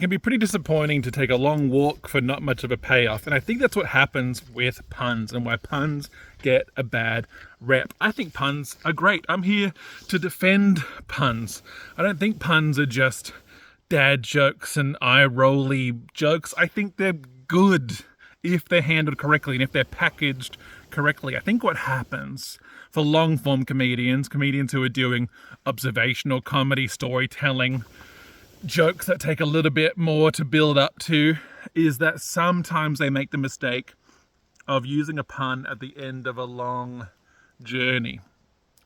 can be pretty disappointing to take a long walk for not much of a payoff. And I think that's what happens with puns and why puns get a bad rep. I think puns are great. I'm here to defend puns. I don't think puns are just dad jokes and eye-rolly jokes. I think they're good if they're handled correctly and if they're packaged correctly. I think what happens for long-form comedians who are doing observational comedy, storytelling, jokes that take a little bit more to build up to, is that sometimes they make the mistake of using a pun at the end of a long journey.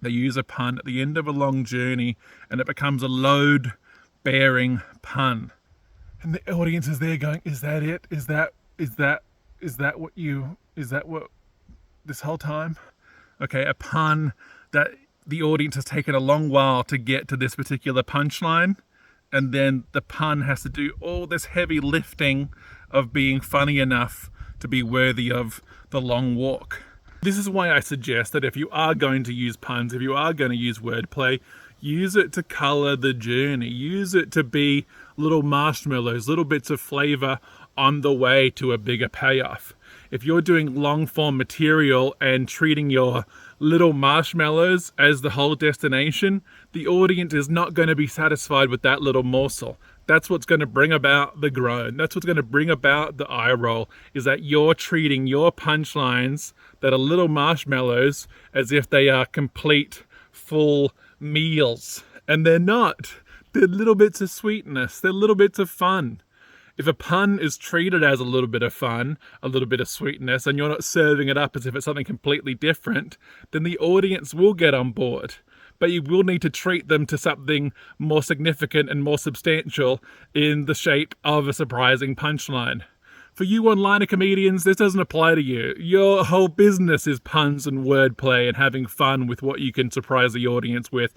They use a pun at the end of a long journey and it becomes a load-bearing pun. And the audience is there going, is that it? Is that what this whole time? Okay, a pun that the audience has taken a long while to get to this particular punchline, and then the pun has to do all this heavy lifting of being funny enough to be worthy of the long walk. This is why I suggest that if you are going to use puns, if you are going to use wordplay, use it to color the journey. Use it to be little marshmallows, little bits of flavor on the way to a bigger payoff. If you're doing long form material and treating your little marshmallows as the whole destination, the audience is not going to be satisfied with that little morsel. That's what's going to bring about the groan. That's what's going to bring about the eye roll, is that you're treating your punchlines that are little marshmallows as if they are complete, full meals. And they're not. They're little bits of sweetness. They're little bits of fun. If a pun is treated as a little bit of fun, a little bit of sweetness, and you're not serving it up as if it's something completely different, then the audience will get on board. But you will need to treat them to something more significant and more substantial in the shape of a surprising punchline. For you one-liner comedians, this doesn't apply to you. Your whole business is puns and wordplay and having fun with what you can surprise the audience with.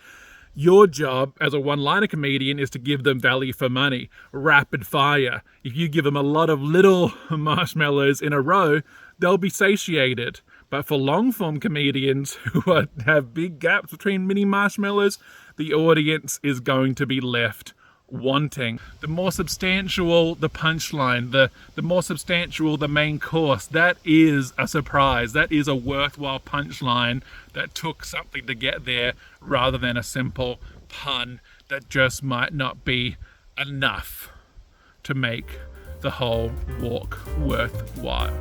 Your job as a one-liner comedian is to give them value for money, rapid fire. If you give them a lot of little marshmallows in a row, they'll be satiated. But for long-form comedians who have big gaps between mini marshmallows, the audience is going to be left wanting. The more substantial the punchline, the more substantial the main course, that is a surprise. That is a worthwhile punchline that took something to get there, rather than a simple pun that just might not be enough to make the whole walk worthwhile.